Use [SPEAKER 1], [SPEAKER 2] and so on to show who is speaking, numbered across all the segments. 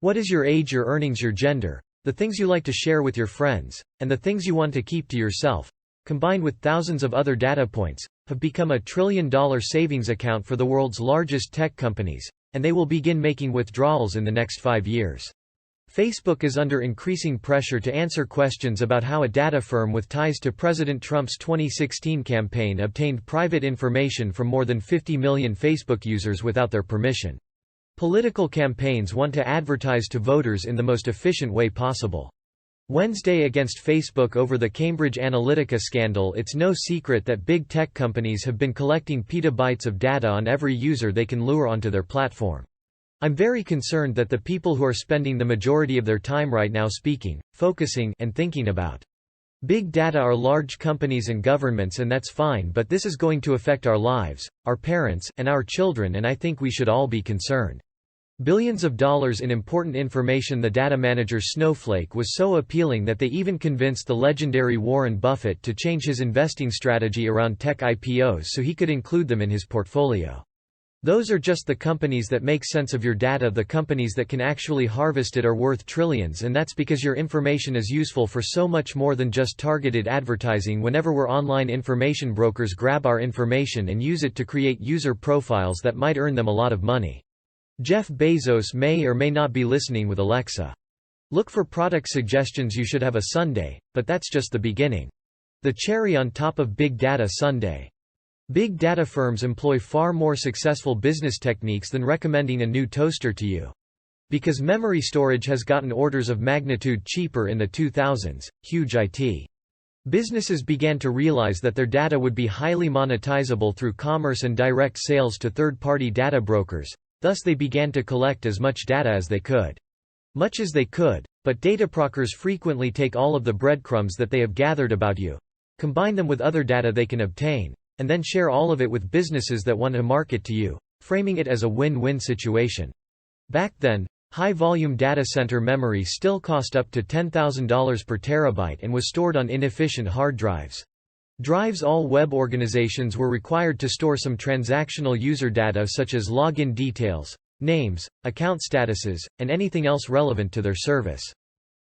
[SPEAKER 1] What is your age, your earnings, your gender, the things you like to share with your friends, and the things you want to keep to yourself, combined with thousands of other data points, have become a trillion-dollar savings account for the world's largest tech companies, and they will begin making withdrawals in the next 5 years. Facebook is under increasing pressure to answer questions about how a data firm with ties to President Trump's 2016 campaign obtained private information from more than 50 million Facebook users without their permission. Political campaigns want to advertise to voters in the most efficient way possible. Wednesday against Facebook over the Cambridge Analytica scandal. It's no secret that big tech companies have been collecting petabytes of data on every user they can lure onto their platform. I'm very concerned that the people who are spending the majority of their time right now speaking, focusing, and thinking about big data are large companies and governments, and that's fine, but this is going to affect our lives, our parents, and our children, and I think we should all be concerned. Billions of dollars in important information. The data manager Snowflake was so appealing that they even convinced the legendary Warren Buffett to change his investing strategy around tech IPOs so he could include them in his portfolio. Those are just the companies that make sense of your data. The companies that can actually harvest it are worth trillions, and that's because your information is useful for so much more than just targeted advertising. Whenever we're online, information brokers grab our information and use it to create user profiles that might earn them a lot of money. Jeff Bezos may or may not be listening with Alexa. Look for product suggestions. You should have a sundae, but that's just the beginning. The cherry on top of big data sundae. Big data firms employ far more successful business techniques than recommending a new toaster to you. Because memory storage has gotten orders of magnitude cheaper in the 2000s, huge IT businesses began to realize that their data would be highly monetizable through commerce and direct sales to third-party data brokers. Thus they began to collect as much data as they could. Much as they could, but data brokers frequently take all of the breadcrumbs that they have gathered about you, combine them with other data they can obtain, and then share all of it with businesses that want to market to you, framing it as a win-win situation. Back then, high-volume data center memory still cost up to $10,000 per terabyte and was stored on inefficient hard drives. All web organizations were required to store some transactional user data such as login details, names, account statuses, and anything else relevant to their service.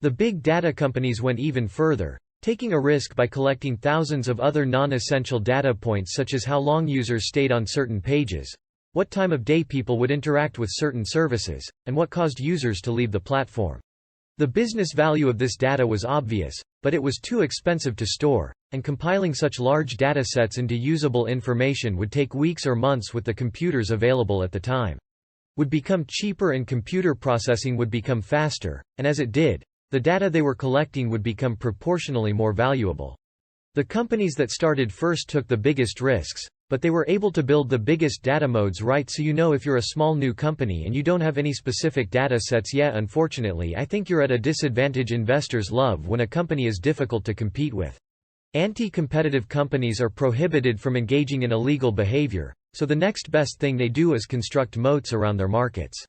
[SPEAKER 1] The big data companies went even further, taking a risk by collecting thousands of other non-essential data points such as how long users stayed on certain pages, what time of day people would interact with certain services, and what caused users to leave the platform. The business value of this data was obvious, but it was too expensive to store, and compiling such large datasets into usable information would take weeks or months with the computers available at the time. Would become cheaper and computer processing would become faster, and as it did, the data they were collecting would become proportionally more valuable. The companies that started first took the biggest risks, but they were able to build the biggest data modes right. So you know, if you're a small new company and you don't have any specific data sets yet, unfortunately I think you're at a disadvantage. Investors love when a company is difficult to compete with. Anti-competitive companies are prohibited from engaging in illegal behavior, so the next best thing they do is construct moats around their markets.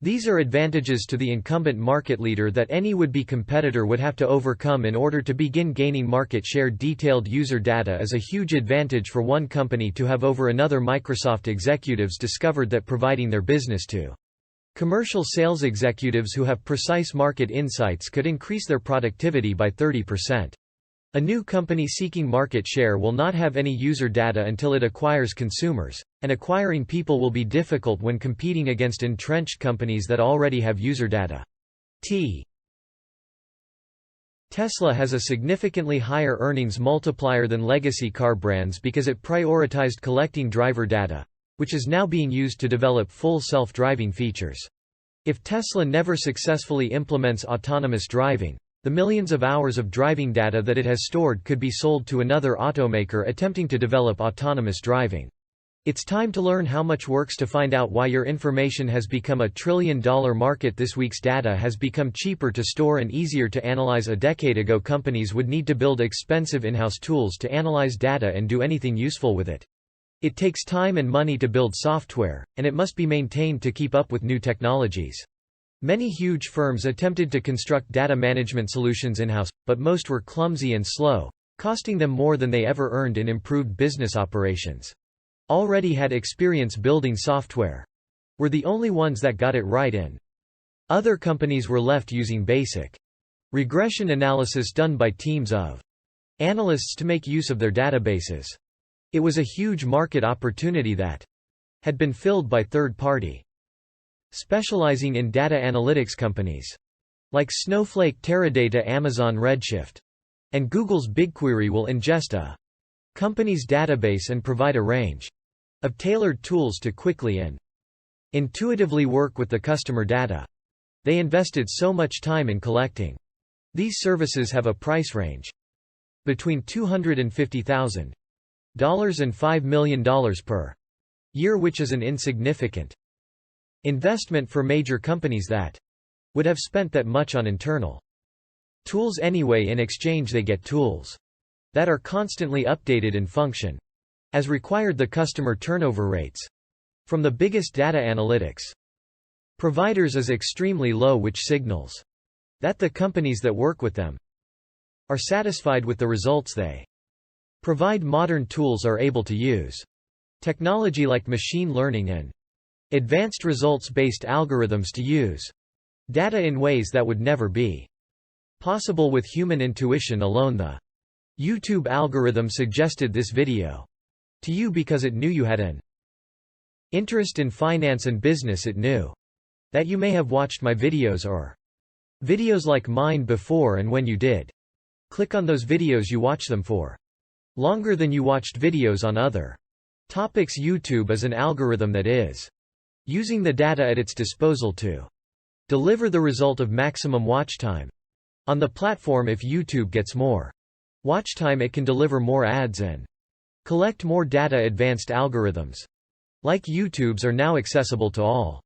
[SPEAKER 1] These are advantages to the incumbent market leader that any would-be competitor would have to overcome in order to begin gaining market share. Detailed user data is a huge advantage for one company to have over another. Microsoft executives discovered that providing their business to commercial sales executives who have precise market insights could increase their productivity by 30%. A new company seeking market share will not have any user data until it acquires consumers, and acquiring people will be difficult when competing against entrenched companies that already have user data. Tesla has a significantly higher earnings multiplier than legacy car brands because it prioritized collecting driver data, which is now being used to develop full self-driving features. If Tesla never successfully implements autonomous driving, the millions of hours of driving data that it has stored could be sold to another automaker attempting to develop autonomous driving. It's time to learn how much works to find out why your information has become a trillion-dollar market. This week's data has become cheaper to store and easier to analyze. A decade ago, companies would need to build expensive in-house tools to analyze data and do anything useful with it. It takes time and money to build software, and it must be maintained to keep up with new technologies. Many huge firms attempted to construct data management solutions in-house, but most were clumsy and slow, costing them more than they ever earned in improved business operations. Already had experience building software. Were the only ones that got it right in Other companies were left using basic regression analysis done by teams of analysts to make use of their databases. It was a huge market opportunity that had been filled by third-party specializing in data analytics companies like Snowflake, Teradata, Amazon Redshift, and Google's BigQuery will ingest a company's database and provide a range of tailored tools to quickly and intuitively work with the customer data they invested so much time in collecting. These services have a price range between $250,000 and $5 million per year, which is an insignificant investment for major companies that would have spent that much on internal tools anyway. In exchange they get tools that are constantly updated and function as required. The customer turnover rates from the biggest data analytics providers is extremely low, which signals that the companies that work with them are satisfied with the results they provide. Modern tools are able to use technology like machine learning and advanced results-based algorithms to use data in ways that would never be possible with human intuition alone. The YouTube algorithm suggested this video to you because it knew you had an interest in finance and business. It knew that you may have watched my videos or videos like mine before, and when you did click on those videos you watch them for longer than you watched videos on other topics. YouTube is an algorithm that is using the data at its disposal to deliver the result of maximum watch time on the platform. If YouTube gets more watch time, it can deliver more ads and collect more data. Advanced algorithms like YouTube's are now accessible to all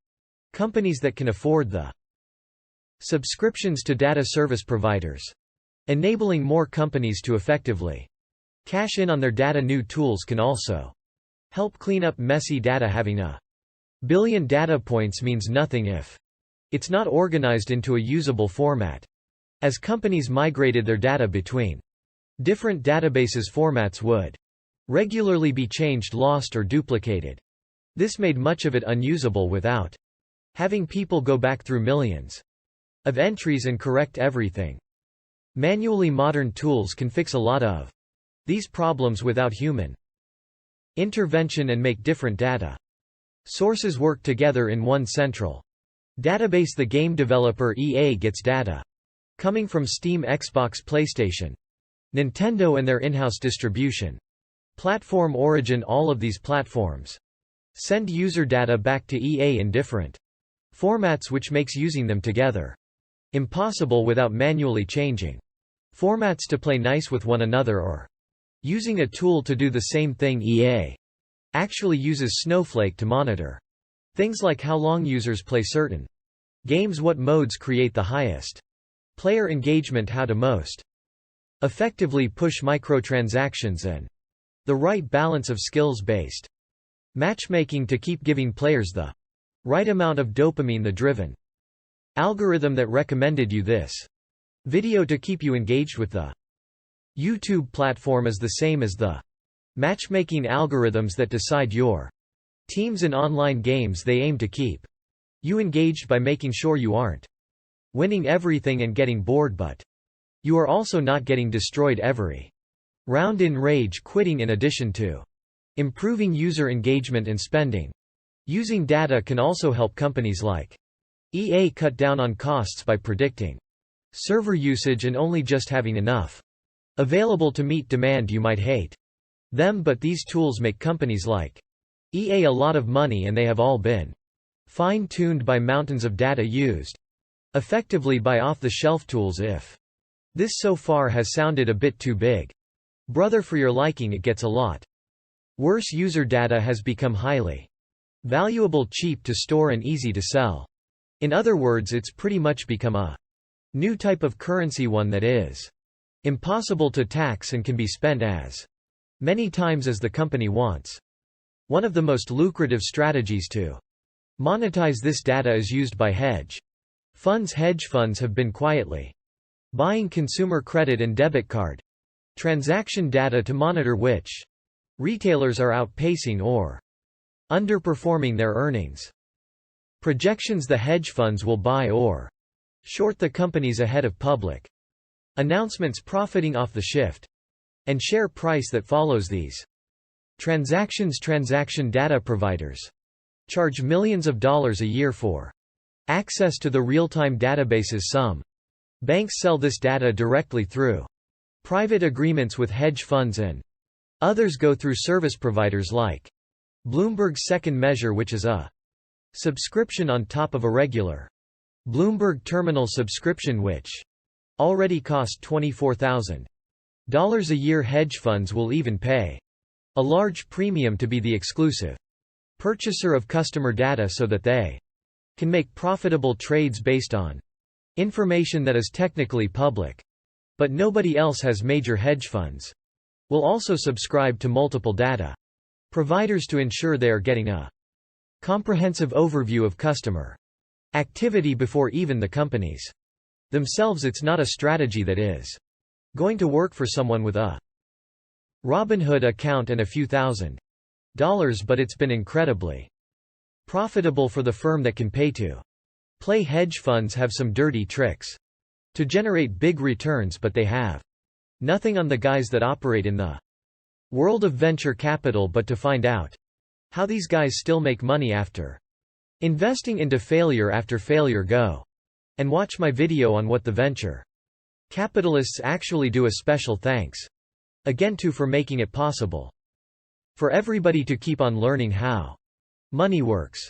[SPEAKER 1] companies that can afford the subscriptions to data service providers, enabling more companies to effectively cash in on their data. New tools can also help clean up messy data. Having a billion data points means nothing if it's not organized into a usable format. As companies migrated their data between different databases, formats would regularly be changed, lost, or duplicated. This made much of it unusable without having people go back through millions of entries and correct everything manually. Modern tools can fix a lot of these problems without human intervention and make different data sources work together in one central database. The game developer EA gets data coming from Steam, Xbox, PlayStation, Nintendo, and their in-house distribution platform Origin. All of these platforms send user data back to EA in different formats, which makes using them together impossible without manually changing formats to play nice with one another or using a tool to do the same thing. EA actually uses Snowflake to monitor things like how long users play certain games, what modes create the highest player engagement, how to most effectively push microtransactions, and the right balance of skills-based matchmaking to keep giving players the right amount of dopamine. The driven algorithm that recommended you this video to keep you engaged with the YouTube platform is the same as the matchmaking algorithms that decide your teams in online games. They aim to keep you engaged by making sure you aren't winning everything and getting bored, but you are also not getting destroyed every round in rage quitting. In addition to improving user engagement and spending, using data can also help companies like EA cut down on costs by predicting server usage and only just having enough available to meet demand. You might hate them, but these tools make companies like EA a lot of money, and they have all been fine-tuned by mountains of data used effectively by off-the-shelf tools. If this so far has sounded a bit too big, brother, for your liking, it gets a lot worse. User data has become highly valuable, cheap to store, and easy to sell. In other words, it's pretty much become a new type of currency, one that is impossible to tax and can be spent as many times as the company wants. One of the most lucrative strategies to monetize this data is used by hedge funds. Hedge funds have been quietly buying consumer credit and debit card transaction data to monitor which retailers are outpacing or underperforming their earnings. Projections the hedge funds will buy or short the companies ahead of public announcements profiting off the shift, and share price that follows these transactions. Transaction data providers charge millions of dollars a year for access to the real-time databases. Some banks sell this data directly through private agreements with hedge funds, and others go through service providers like Bloomberg's second measure, which is a subscription on top of a regular Bloomberg Terminal subscription, which already cost $24,000 a year. Hedge funds will even pay a large premium to be the exclusive purchaser of customer data so that they can make profitable trades based on information that is technically public. But nobody else has. Major hedge funds will also subscribe to multiple data providers to ensure they are getting a comprehensive overview of customer activity before even the companies themselves. It's not a strategy that is going to work for someone with a Robinhood account and a few $1,000, but it's been incredibly profitable for the firm that can pay to play. Hedge funds have some dirty tricks to generate big returns, but they have nothing on the guys that operate in the world of venture capital. But to find out how these guys still make money after investing into failure after failure, go and watch my video on what the venture capitalists actually do. A special thanks again to for making it possible for everybody to keep on learning how money works.